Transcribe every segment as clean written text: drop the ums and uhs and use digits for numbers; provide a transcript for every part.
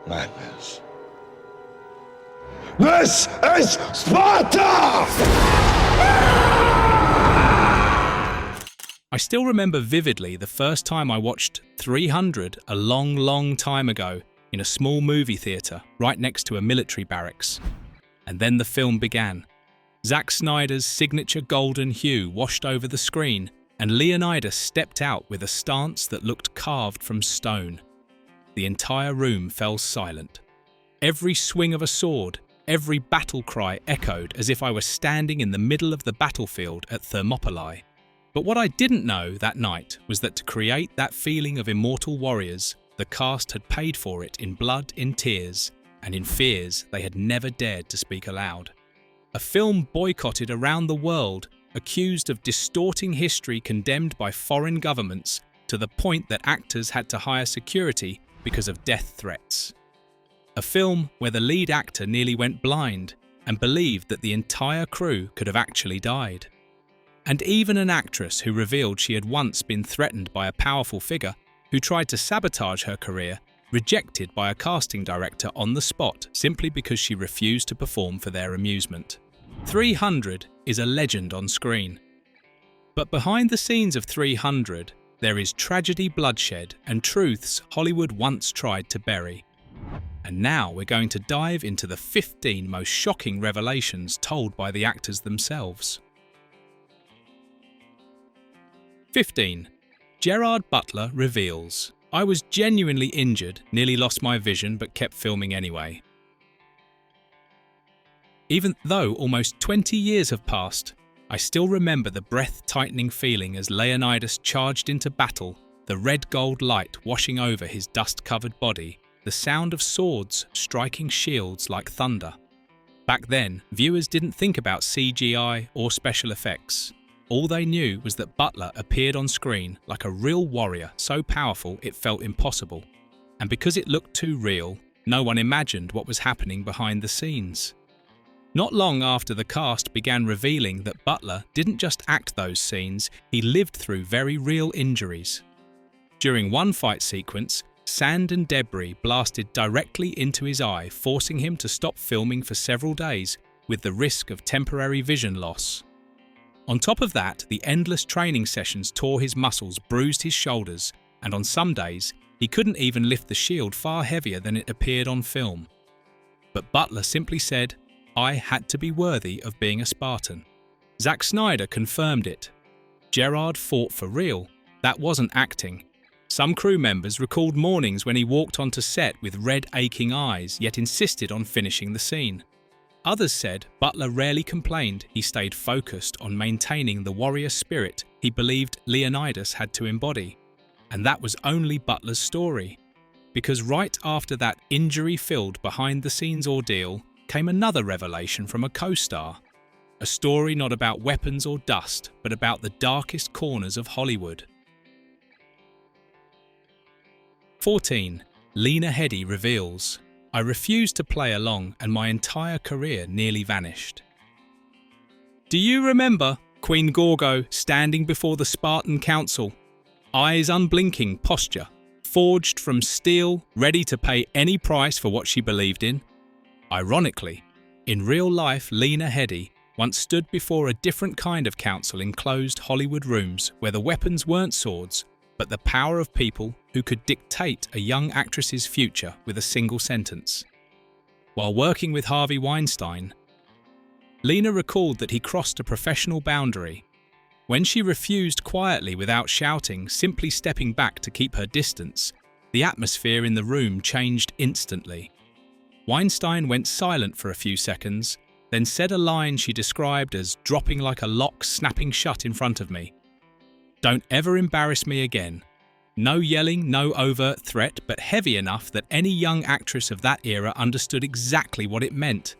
madness. This is Sparta! I still remember vividly the first time I watched 300 a long, long time ago in a small movie theatre right next to a military barracks. And then the film began. Zack Snyder's signature golden hue washed over the screen, and Leonidas stepped out with a stance that looked carved from stone. The entire room fell silent. Every swing of a sword, every battle cry echoed as if I were standing in the middle of the battlefield at Thermopylae. But what I didn't know that night was that to create that feeling of immortal warriors, the cast had paid for it in blood, in tears, and in fears they had never dared to speak aloud. A film boycotted around the world, accused of distorting history, condemned by foreign governments, to the point that actors had to hire security because of death threats. A film where the lead actor nearly went blind and believed that the entire crew could have actually died. And even an actress who revealed she had once been threatened by a powerful figure who tried to sabotage her career, rejected by a casting director on the spot simply because she refused to perform for their amusement. 300 is a legend on screen. But behind the scenes of 300, there is tragedy, bloodshed, and truths Hollywood once tried to bury. And now we're going to dive into the 15 most shocking revelations told by the actors themselves. 15. Gerard Butler reveals, "I was genuinely injured, nearly lost my vision but kept filming anyway." Even though almost 20 years have passed, I still remember the breath-tightening feeling as Leonidas charged into battle, the red-gold light washing over his dust-covered body, the sound of swords striking shields like thunder. Back then, viewers didn't think about CGI or special effects. All they knew was that Butler appeared on screen like a real warrior, so powerful it felt impossible. And because it looked too real, no one imagined what was happening behind the scenes. Not long after the cast began revealing that Butler didn't just act those scenes, he lived through very real injuries. During one fight sequence, sand and debris blasted directly into his eye, forcing him to stop filming for several days, with the risk of temporary vision loss. On top of that, the endless training sessions tore his muscles, bruised his shoulders, and on some days, he couldn't even lift the shield far heavier than it appeared on film. But Butler simply said, "I had to be worthy of being a Spartan." Zack Snyder confirmed it. Gerard fought for real. That wasn't acting. Some crew members recalled mornings when he walked onto set with red, aching eyes, yet insisted on finishing the scene. Others said Butler rarely complained, he stayed focused on maintaining the warrior spirit he believed Leonidas had to embody. And that was only Butler's story. Because right after that injury-filled behind-the-scenes ordeal came another revelation from a co-star. A story not about weapons or dust, but about the darkest corners of Hollywood. 14. Lena Headey reveals, "I refused to play along and my entire career nearly vanished." Do you remember Queen Gorgo standing before the Spartan council? Eyes unblinking posture, forged from steel, ready to pay any price for what she believed in? Ironically, in real life, Lena Headey once stood before a different kind of council in closed Hollywood rooms where the weapons weren't swords, but the power of people who could dictate a young actress's future with a single sentence. While working with Harvey Weinstein, Lena recalled that he crossed a professional boundary. When she refused quietly without shouting, simply stepping back to keep her distance, the atmosphere in the room changed instantly. Weinstein went silent for a few seconds, then said a line she described as dropping like a lock snapping shut in front of me. "Don't ever embarrass me again." No yelling, no overt threat, but heavy enough that any young actress of that era understood exactly what it meant.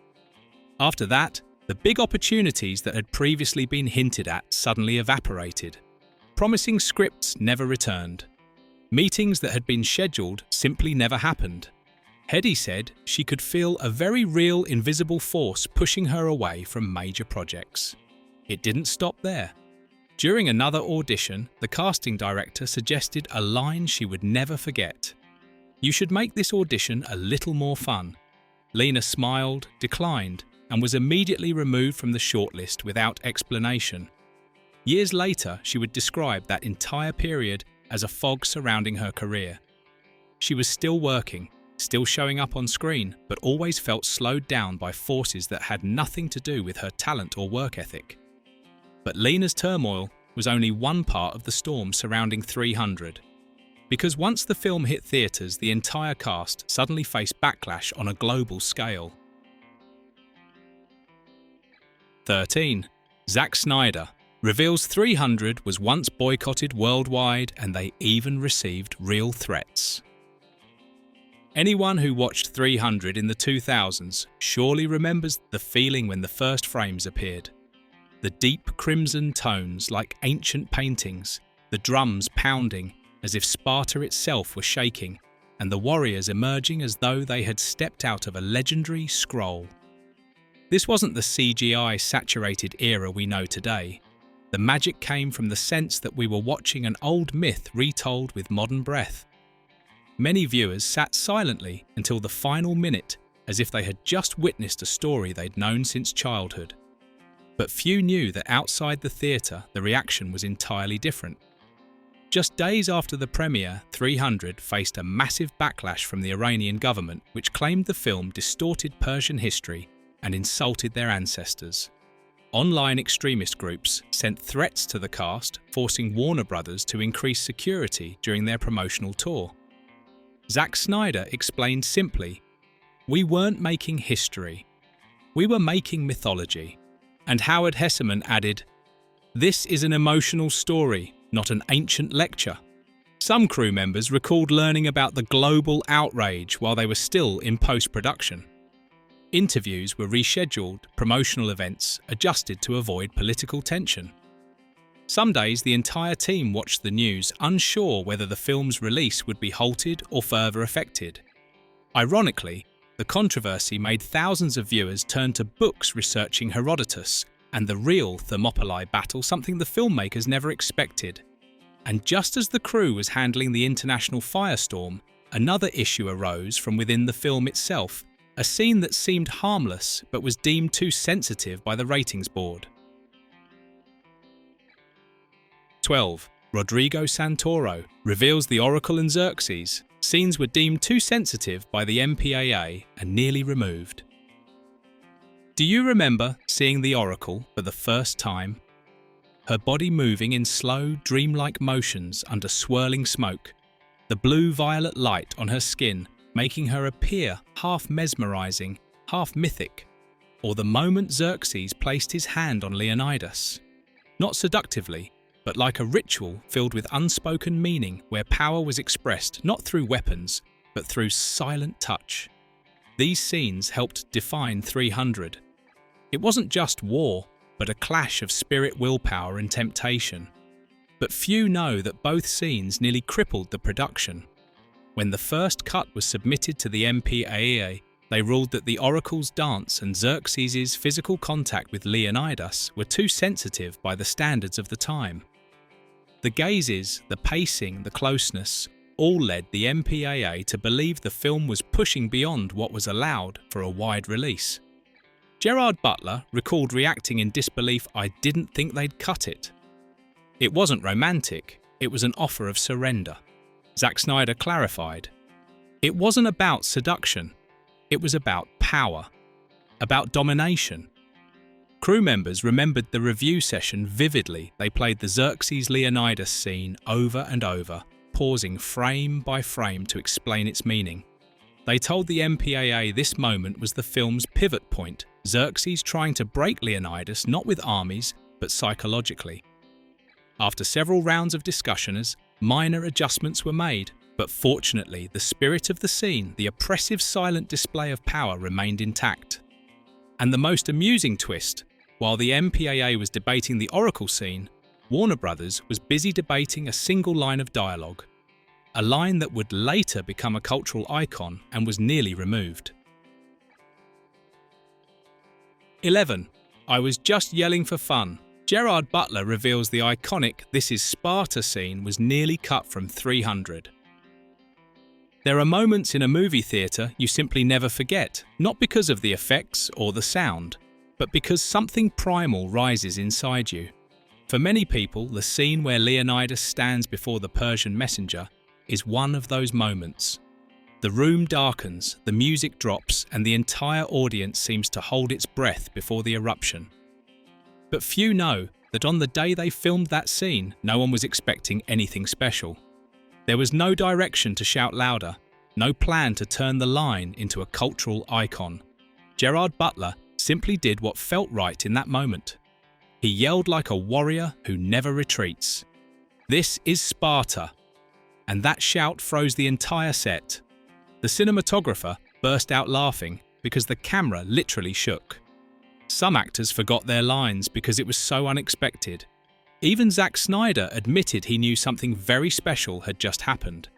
After that, the big opportunities that had previously been hinted at suddenly evaporated. Promising scripts never returned. Meetings that had been scheduled simply never happened. Headey said she could feel a very real invisible force pushing her away from major projects. It didn't stop there. During another audition, the casting director suggested a line she would never forget. "You should make this audition a little more fun." Lena smiled, declined, and was immediately removed from the shortlist without explanation. Years later, she would describe that entire period as a fog surrounding her career. She was still working, still showing up on screen, but always felt slowed down by forces that had nothing to do with her talent or work ethic. But Lena's turmoil was only one part of the storm surrounding 300. Because once the film hit theatres, the entire cast suddenly faced backlash on a global scale. 13. Zack Snyder reveals 300 was once boycotted worldwide, and they even received real threats. Anyone who watched 300 in the 2000s surely remembers the feeling when the first frames appeared. The deep crimson tones like ancient paintings, the drums pounding as if Sparta itself were shaking, and the warriors emerging as though they had stepped out of a legendary scroll. This wasn't the CGI-saturated era we know today. The magic came from the sense that we were watching an old myth retold with modern breath. Many viewers sat silently until the final minute, as if they had just witnessed a story they'd known since childhood. But few knew that outside the theatre, the reaction was entirely different. Just days after the premiere, 300 faced a massive backlash from the Iranian government, which claimed the film distorted Persian history and insulted their ancestors. Online extremist groups sent threats to the cast, forcing Warner Brothers to increase security during their promotional tour. Zack Snyder explained simply, "We weren't making history. We were making mythology." And Howard Hesseman added, "This is an emotional story, not an ancient lecture." Some crew members recalled learning about the global outrage while they were still in post-production. Interviews were rescheduled, promotional events adjusted to avoid political tension. Some days the entire team watched the news, unsure whether the film's release would be halted or further affected. Ironically, the controversy made thousands of viewers turn to books researching Herodotus and the real Thermopylae battle, something the filmmakers never expected. And just as the crew was handling the international firestorm, another issue arose from within the film itself, a scene that seemed harmless but was deemed too sensitive by the ratings board. 12. Rodrigo Santoro reveals the Oracle and Xerxes. Scenes were deemed too sensitive by the MPAA and nearly removed. Do you remember seeing the Oracle for the first time? Her body moving in slow, dreamlike motions under swirling smoke, the blue-violet light on her skin making her appear half mesmerizing, half mythic, or the moment Xerxes placed his hand on Leonidas. Not seductively, but like a ritual filled with unspoken meaning where power was expressed not through weapons, but through silent touch. These scenes helped define 300. It wasn't just war, but a clash of spirit, willpower and temptation. But few know that both scenes nearly crippled the production. When the first cut was submitted to the MPAA, they ruled that the Oracle's dance and Xerxes' physical contact with Leonidas were too sensitive by the standards of the time. The gazes, the pacing, the closeness, all led the MPAA to believe the film was pushing beyond what was allowed for a wide release. Gerard Butler recalled reacting in disbelief, "I didn't think they'd cut it." It wasn't romantic, it was an offer of surrender. Zack Snyder clarified, "It wasn't about seduction, it was about power, about domination." Crew members remembered the review session vividly. They played the Xerxes-Leonidas scene over and over, pausing frame by frame to explain its meaning. They told the MPAA this moment was the film's pivot point, Xerxes trying to break Leonidas not with armies, but psychologically. After several rounds of discussion, minor adjustments were made, but fortunately the spirit of the scene, the oppressive silent display of power, remained intact. And the most amusing twist, while the MPAA was debating the Oracle scene, Warner Brothers was busy debating a single line of dialogue, a line that would later become a cultural icon and was nearly removed. 11. I was just yelling for fun. Gerard Butler reveals the iconic "This is Sparta" scene was nearly cut from 300. There are moments in a movie theatre you simply never forget, not because of the effects or the sound, but because something primal rises inside you. For many people, the scene where Leonidas stands before the Persian messenger is one of those moments. The room darkens, the music drops, and the entire audience seems to hold its breath before the eruption. But few know that on the day they filmed that scene, no one was expecting anything special. There was no direction to shout louder, no plan to turn the line into a cultural icon. Gerard Butler simply did what felt right in that moment. He yelled like a warrior who never retreats. "This is Sparta!" And that shout froze the entire set. The cinematographer burst out laughing because the camera literally shook. Some actors forgot their lines because it was so unexpected. Even Zack Snyder admitted he knew something very special had just happened.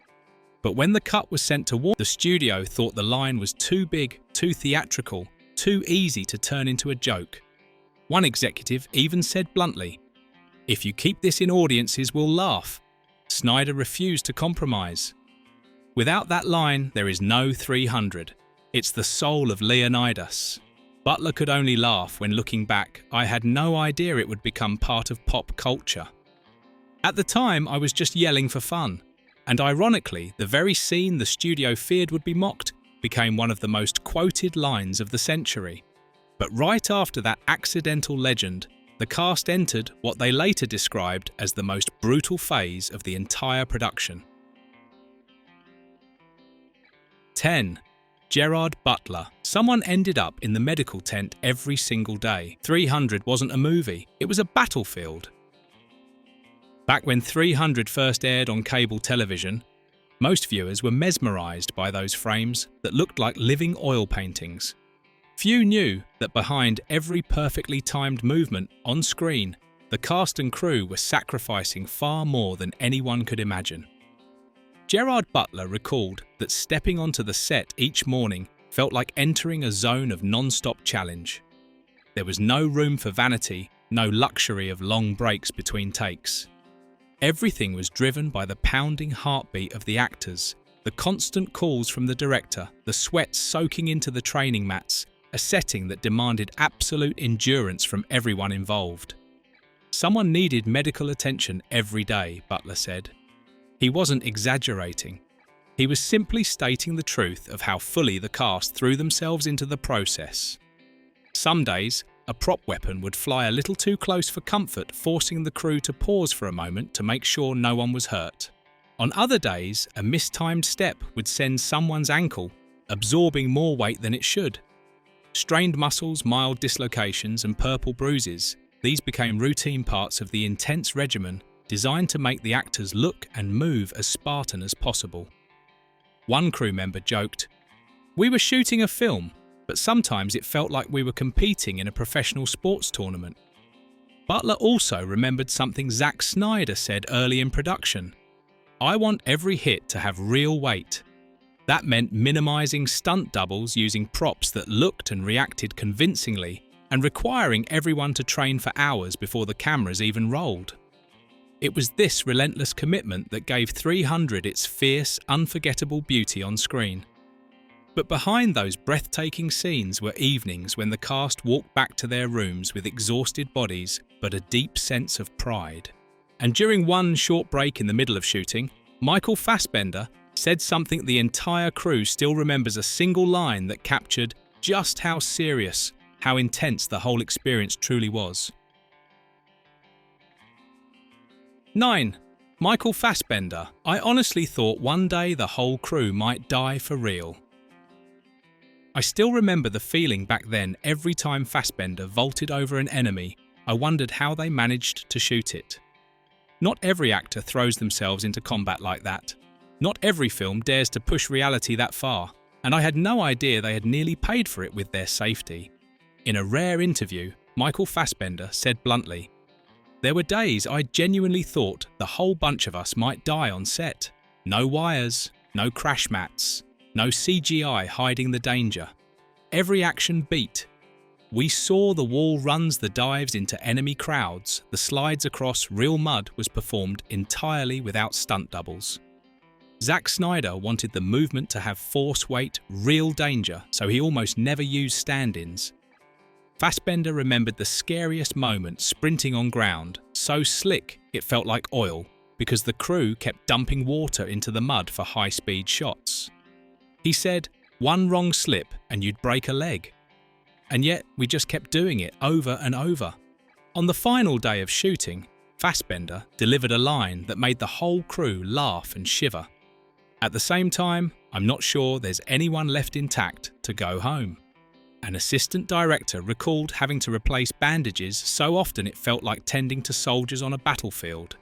But when the cut was sent to Warner, the studio thought the line was too big, too theatrical, too easy to turn into a joke. One executive even said bluntly, "If you keep this in, audiences will laugh." Snyder refused to compromise. Without that line, there is no 300. It's the soul of Leonidas. Butler could only laugh when looking back. "I had no idea it would become part of pop culture. At the time, I was just yelling for fun." And ironically, the very scene the studio feared would be mocked became one of the most quoted lines of the century. But right after that accidental legend, the cast entered what they later described as the most brutal phase of the entire production. 10. Gerard Butler. Someone ended up in the medical tent every single day. 300 wasn't a movie, it was a battlefield. Back when 300 first aired on cable television, most viewers were mesmerised by those frames that looked like living oil paintings. Few knew that behind every perfectly timed movement on screen, the cast and crew were sacrificing far more than anyone could imagine. Gerard Butler recalled that stepping onto the set each morning felt like entering a zone of non-stop challenge. There was no room for vanity, no luxury of long breaks between takes. Everything was driven by the pounding heartbeat of the actors, the constant calls from the director, the sweat soaking into the training mats, a setting that demanded absolute endurance from everyone involved. Someone needed medical attention every day, Butler said. He wasn't exaggerating. He was simply stating the truth of how fully the cast threw themselves into the process. Some days, a prop weapon would fly a little too close for comfort, forcing the crew to pause for a moment to make sure no one was hurt. On other days, a mistimed step would send someone's ankle, absorbing more weight than it should. Strained muscles, mild dislocations, and purple bruises, these became routine parts of the intense regimen designed to make the actors look and move as Spartan as possible. One crew member joked, "We were shooting a film, but sometimes it felt like we were competing in a professional sports tournament." Butler also remembered something Zack Snyder said early in production. "I want every hit to have real weight." That meant minimizing stunt doubles using props that looked and reacted convincingly and requiring everyone to train for hours before the cameras even rolled. It was this relentless commitment that gave 300 its fierce, unforgettable beauty on screen. But behind those breathtaking scenes were evenings when the cast walked back to their rooms with exhausted bodies but a deep sense of pride. And during one short break in the middle of shooting, Michael Fassbender said something the entire crew still remembers, a single line that captured just how serious, how intense the whole experience truly was. 9. Michael Fassbender. I honestly thought one day the whole crew might die for real. I still remember the feeling back then. Every time Fassbender vaulted over an enemy, I wondered how they managed to shoot it. Not every actor throws themselves into combat like that. Not every film dares to push reality that far, and I had no idea they had nearly paid for it with their safety. In a rare interview, Michael Fassbender said bluntly, "There were days I genuinely thought the whole bunch of us might die on set. No wires, no crash mats, no CGI hiding the danger. Every action beat. We saw the wall runs, the dives into enemy crowds, the slides across real mud was performed entirely without stunt doubles." Zack Snyder wanted the movement to have force, weight, real danger, so he almost never used stand-ins. Fassbender remembered the scariest moment sprinting on ground, so slick it felt like oil, because the crew kept dumping water into the mud for high-speed shots. He said, "One wrong slip and you'd break a leg." And yet we just kept doing it over and over. On the final day of shooting, Fassbender delivered a line that made the whole crew laugh and shiver. At the same time, I'm not sure there's anyone left intact to go home. An assistant director recalled having to replace bandages so often it felt like tending to soldiers on a battlefield.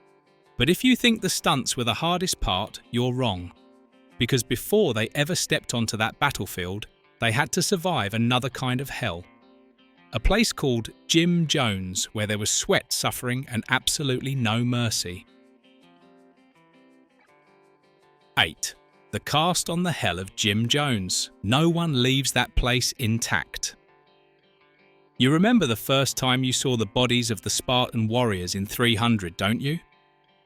But if you think the stunts were the hardest part, you're wrong. Because before they ever stepped onto that battlefield, they had to survive another kind of hell. A place called Jim Jones, where there was sweat, suffering, and absolutely no mercy. 8. The cast on the hell of Jim Jones. No one leaves that place intact. You remember the first time you saw the bodies of the Spartan warriors in 300, don't you?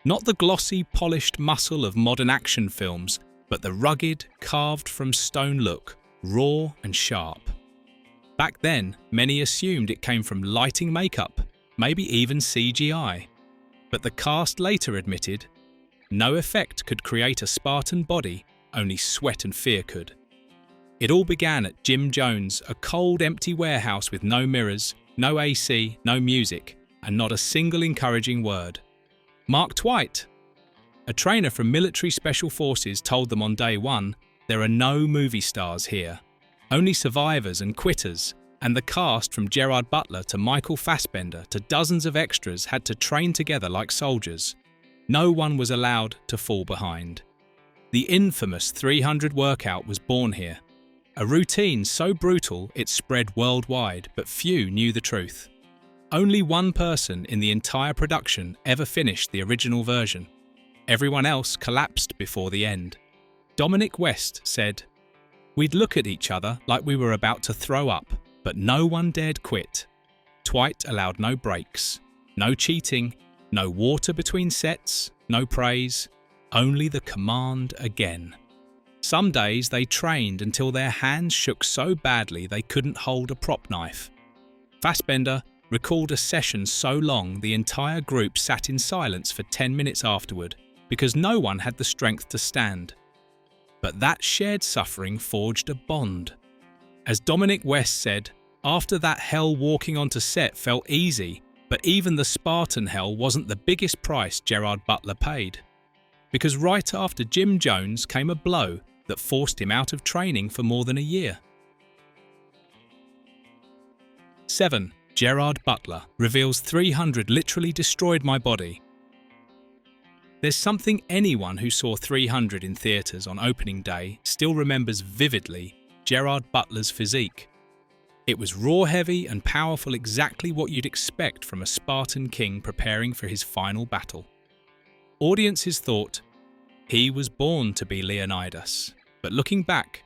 Not the glossy, polished muscle of modern action films, but the rugged, carved from stone look, raw and sharp. Back then, many assumed it came from lighting makeup, maybe even CGI. But the cast later admitted, no effect could create a Spartan body, only sweat and fear could. It all began at Jim Jones, a cold, empty warehouse with no mirrors, no AC, no music, and not a single encouraging word. Mark Twight, a trainer from Military Special Forces, told them on day one, "There are no movie stars here, only survivors and quitters," and the cast from Gerard Butler to Michael Fassbender to dozens of extras had to train together like soldiers. No one was allowed to fall behind. The infamous 300 workout was born here, a routine so brutal it spread worldwide, but few knew the truth. Only one person in the entire production ever finished the original version. Everyone else collapsed before the end. Dominic West said, "We'd look at each other like we were about to throw up, but no one dared quit. Twight allowed no breaks, no cheating, no water between sets, no praise, only the command again." Some days they trained until their hands shook so badly they couldn't hold a prop knife. Fassbender recalled a session so long the entire group sat in silence for 10 minutes afterward because no one had the strength to stand. But that shared suffering forged a bond. As Dominic West said, after that hell walking onto set felt easy, but even the Spartan hell wasn't the biggest price Gerard Butler paid. Because right after Jim Jones came a blow that forced him out of training for more than a year. 7. Gerard Butler reveals 300 literally destroyed my body. There's something anyone who saw 300 in theatres on opening day still remembers vividly: Gerard Butler's physique. It was raw, heavy and powerful, exactly what you'd expect from a Spartan king preparing for his final battle. Audiences thought, he was born to be Leonidas. But looking back,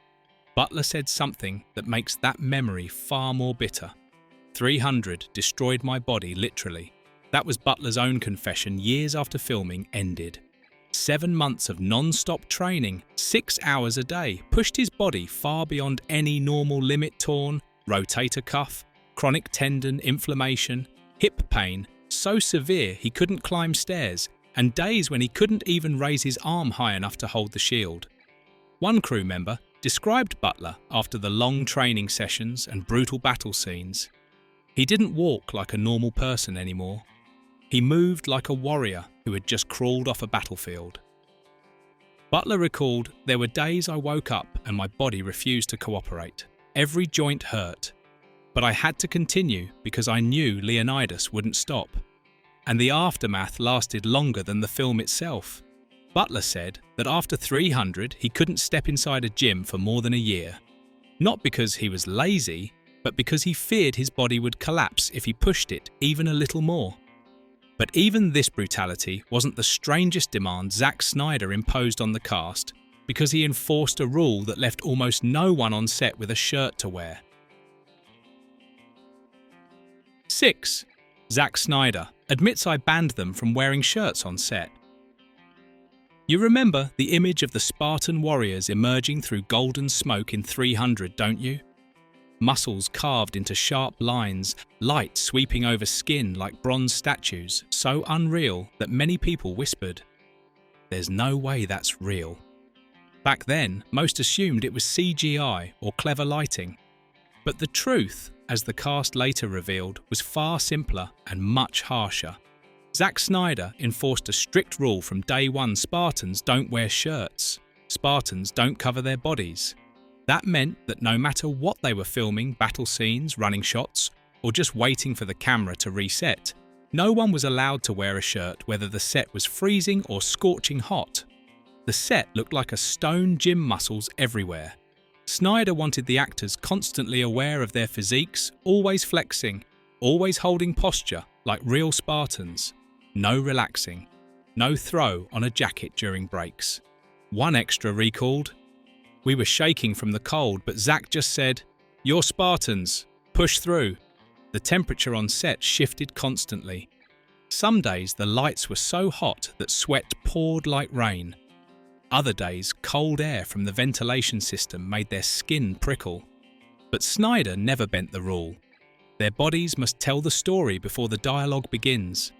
Butler said something that makes that memory far more bitter. 300 destroyed my body, literally. That was Butler's own confession years after filming ended. 7 months of non-stop training, 6 hours a day, pushed his body far beyond any normal limit. Torn, rotator cuff, chronic tendon inflammation, hip pain, so severe he couldn't climb stairs, and days when he couldn't even raise his arm high enough to hold the shield. One crew member described Butler after the long training sessions and brutal battle scenes. He didn't walk like a normal person anymore. He moved like a warrior who had just crawled off a battlefield. Butler recalled, "There were days I woke up and my body refused to cooperate. Every joint hurt. But I had to continue because I knew Leonidas wouldn't stop. And the aftermath lasted longer than the film itself." Butler said that after 300 he couldn't step inside a gym for more than a year. Not because he was lazy, but because he feared his body would collapse if he pushed it even a little more. But even this brutality wasn't the strangest demand Zack Snyder imposed on the cast, because he enforced a rule that left almost no one on set with a shirt to wear. 6. Zack Snyder admits I banned them from wearing shirts on set. You remember the image of the Spartan warriors emerging through golden smoke in 300, don't you? Muscles carved into sharp lines, light sweeping over skin like bronze statues, so unreal that many people whispered, "There's no way that's real." Back then, most assumed it was CGI or clever lighting. But the truth, as the cast later revealed, was far simpler and much harsher. Zack Snyder enforced a strict rule from day one: Spartans don't wear shirts. Spartans don't cover their bodies. That meant that no matter what they were filming, battle scenes, running shots, or just waiting for the camera to reset, no one was allowed to wear a shirt whether the set was freezing or scorching hot. The set looked like a stone, gym muscles everywhere. Snyder wanted the actors constantly aware of their physiques, always flexing, always holding posture like real Spartans. No relaxing. No throw on a jacket during breaks. One extra recalled, "We were shaking from the cold, but Zack just said, 'You're Spartans, push through.'" The temperature on set shifted constantly. Some days the lights were so hot that sweat poured like rain. Other days, cold air from the ventilation system made their skin prickle. But Snyder never bent the rule. Their bodies must tell the story before the dialogue begins.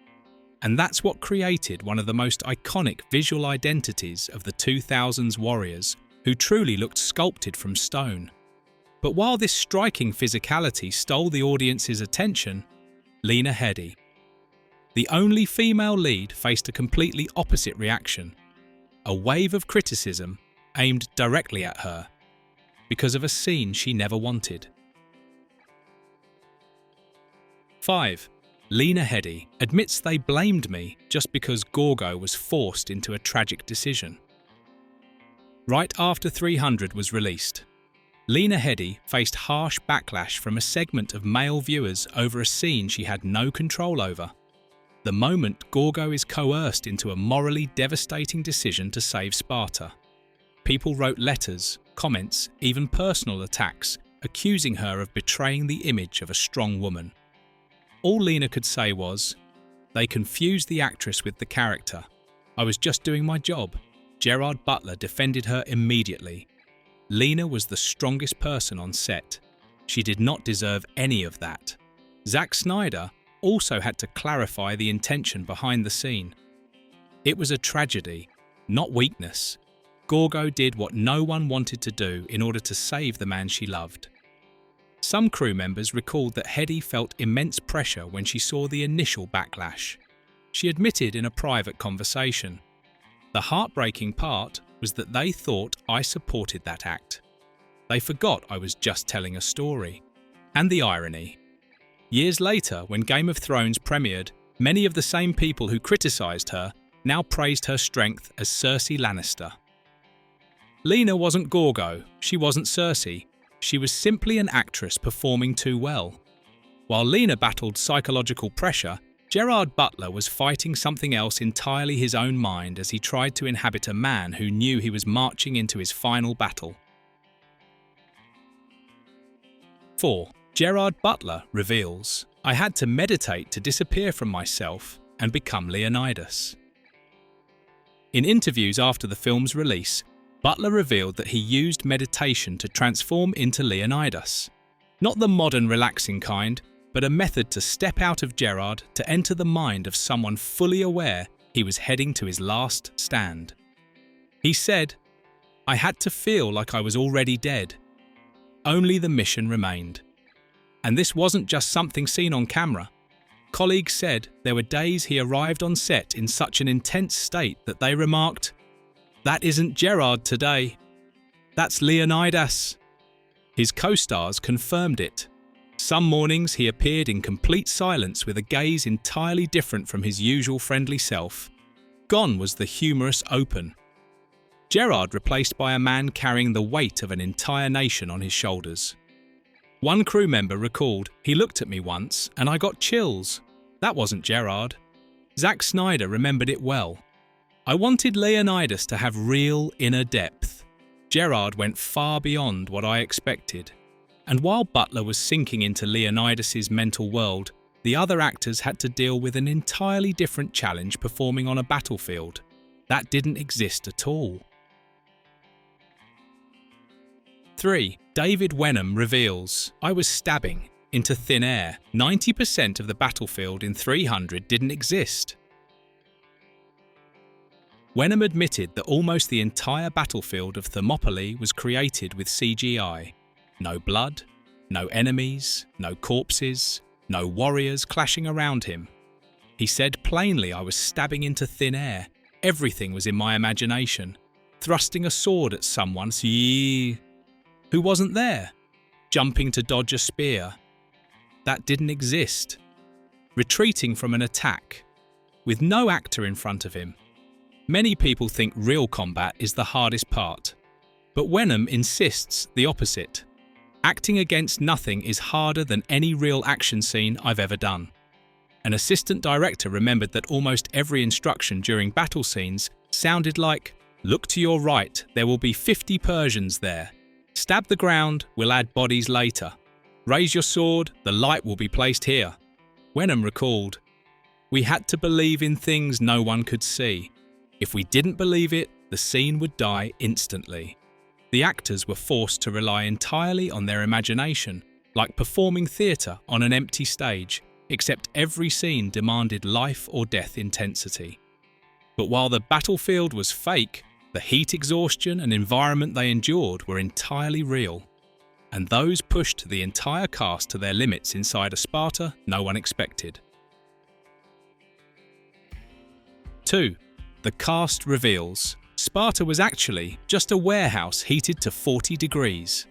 And that's what created one of the most iconic visual identities of the 2000s warriors, who truly looked sculpted from stone. But while this striking physicality stole the audience's attention, Lena Headey, the only female lead, faced a completely opposite reaction. A wave of criticism aimed directly at her because of a scene she never wanted. 5. Lena Headey admits they blamed me just because Gorgo was forced into a tragic decision. Right after 300 was released, Lena Headey faced harsh backlash from a segment of male viewers over a scene she had no control over. The moment Gorgo is coerced into a morally devastating decision to save Sparta. People wrote letters, comments, even personal attacks, accusing her of betraying the image of a strong woman. All Lena could say was, "They confused the actress with the character. I was just doing my job." Gerard Butler defended her immediately. Lena was the strongest person on set. She did not deserve any of that. Zack Snyder also had to clarify the intention behind the scene. It was a tragedy, not weakness. Gorgo did what no one wanted to do in order to save the man she loved. Some crew members recalled that Headey felt immense pressure when she saw the initial backlash. She admitted in a private conversation, "The heartbreaking part was that they thought I supported that act. They forgot I was just telling a story." And the irony. Years later, when Game of Thrones premiered, many of the same people who criticised her now praised her strength as Cersei Lannister. Lena wasn't Gorgo, she wasn't Cersei. She was simply an actress performing too well. While Lena battled psychological pressure, Gerard Butler was fighting something else entirely his own mind as he tried to inhabit a man who knew he was marching into his final battle. 4. Gerard Butler reveals, "I had to meditate to disappear from myself and become Leonidas." In interviews after the film's release, Butler revealed that he used meditation to transform into Leonidas. Not the modern relaxing kind, but a method to step out of Gerard to enter the mind of someone fully aware he was heading to his last stand. He said, "I had to feel like I was already dead. Only the mission remained." And this wasn't just something seen on camera. Colleagues said there were days he arrived on set in such an intense state that they remarked, "That isn't Gerard today. That's Leonidas." His co-stars confirmed it. Some mornings he appeared in complete silence with a gaze entirely different from his usual friendly self. Gone was the humorous open. Gerard replaced by a man carrying the weight of an entire nation on his shoulders. One crew member recalled, "He looked at me once and I got chills. That wasn't Gerard." Zack Snyder remembered it well. "I wanted Leonidas to have real inner depth. Gerard went far beyond what I expected." And while Butler was sinking into Leonidas's mental world, the other actors had to deal with an entirely different challenge performing on a battlefield. That didn't exist at all. 3. David Wenham reveals, I was stabbing into thin air. 90% of the battlefield in 300 didn't exist. Wenham admitted that almost the entire battlefield of Thermopylae was created with CGI. No blood, no enemies, no corpses, no warriors clashing around him. He said plainly, I was stabbing into thin air. Everything was in my imagination. Thrusting a sword at someone who wasn't there. Jumping to dodge a spear. That didn't exist. Retreating from an attack. With no actor in front of him. Many people think real combat is the hardest part. But Wenham insists the opposite. Acting against nothing is harder than any real action scene I've ever done. An assistant director remembered that almost every instruction during battle scenes sounded like, look to your right, there will be 50 Persians there. Stab the ground, we'll add bodies later. Raise your sword, the light will be placed here. Wenham recalled, we had to believe in things no one could see. If we didn't believe it, the scene would die instantly. The actors were forced to rely entirely on their imagination, like performing theatre on an empty stage, except every scene demanded life or death intensity. But while the battlefield was fake, the heat exhaustion and environment they endured were entirely real. And those pushed the entire cast to their limits inside a Sparta no one expected. 2. The cast reveals, Sparta was actually just a warehouse heated to 40 degrees.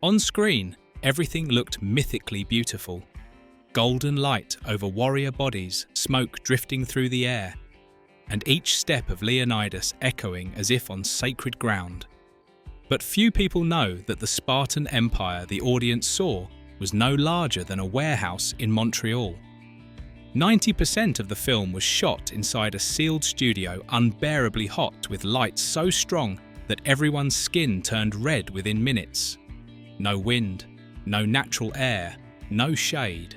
On screen, everything looked mythically beautiful. Golden light over warrior bodies, smoke drifting through the air, and each step of Leonidas echoing as if on sacred ground. But few people know that the Spartan empire the audience saw was no larger than a warehouse in Montreal. 90% of the film was shot inside a sealed studio unbearably hot with lights so strong that everyone's skin turned red within minutes. No wind, no natural air, no shade.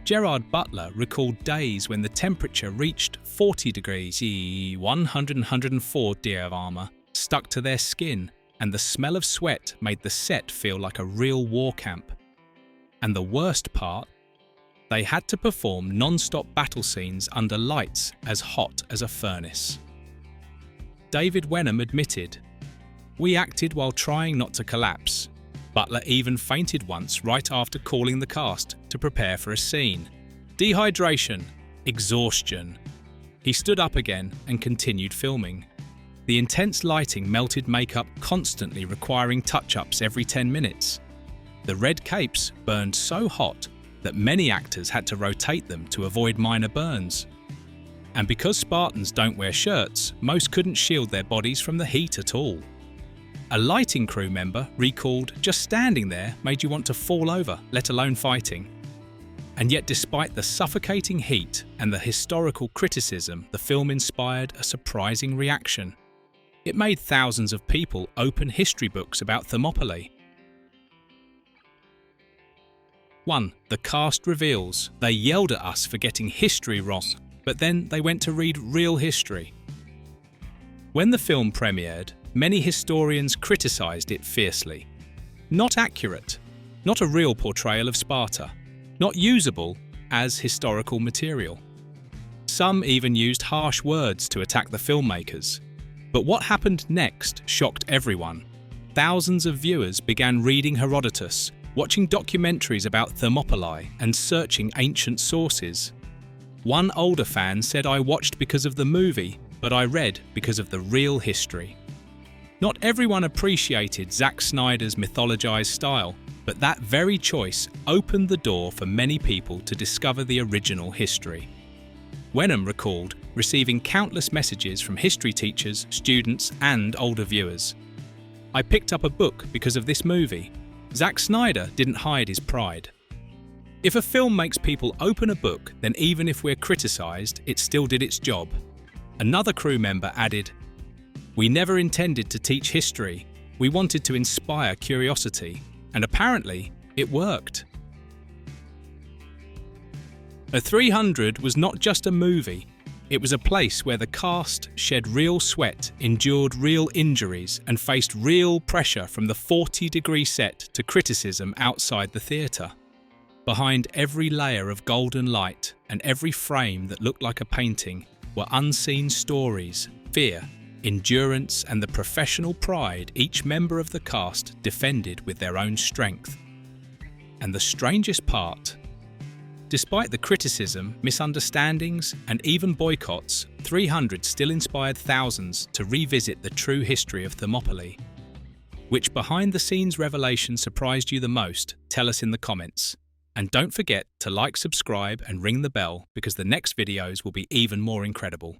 Gerard Butler recalled days when the temperature reached 40 degrees, 104 deer of armour, stuck to their skin, and the smell of sweat made the set feel like a real war camp. And the worst part, they had to perform non-stop battle scenes under lights as hot as a furnace. David Wenham admitted, we acted while trying not to collapse. Butler even fainted once right after calling the cast to prepare for a scene. Dehydration, exhaustion. He stood up again and continued filming. The intense lighting melted makeup constantly requiring touch-ups every 10 minutes. The red capes burned so hot that many actors had to rotate them to avoid minor burns. And because Spartans don't wear shirts, most couldn't shield their bodies from the heat at all. A lighting crew member recalled just standing there made you want to fall over, let alone fighting. And yet despite the suffocating heat and the historical criticism, the film inspired a surprising reaction. It made thousands of people open history books about Thermopylae. 1. The cast reveals, they yelled at us for getting history wrong, but then they went to read real history. When the film premiered, many historians criticised it fiercely. Not accurate, not a real portrayal of Sparta, not usable as historical material. Some even used harsh words to attack the filmmakers. But what happened next shocked everyone. Thousands of viewers began reading Herodotus, watching documentaries about Thermopylae and searching ancient sources. One older fan said, I watched because of the movie, but I read because of the real history. Not everyone appreciated Zack Snyder's mythologized style, but that very choice opened the door for many people to discover the original history. Wenham recalled receiving countless messages from history teachers, students, and older viewers. I picked up a book because of this movie. Zack Snyder didn't hide his pride. If a film makes people open a book, then even if we're criticised, it still did its job. Another crew member added, we never intended to teach history. We wanted to inspire curiosity. And apparently, it worked. A 300 was not just a movie, It was a place where the cast shed real sweat, endured real injuries, and faced real pressure from the 40-degree set to criticism outside the theatre. Behind every layer of golden light and every frame that looked like a painting were unseen stories, fear, endurance, and the professional pride each member of the cast defended with their own strength. And the strangest part, despite the criticism, misunderstandings, and even boycotts, 300 still inspired thousands to revisit the true history of Thermopylae. Which behind-the-scenes revelation surprised you the most? Tell us in the comments. And don't forget to like, subscribe, and ring the bell because the next videos will be even more incredible.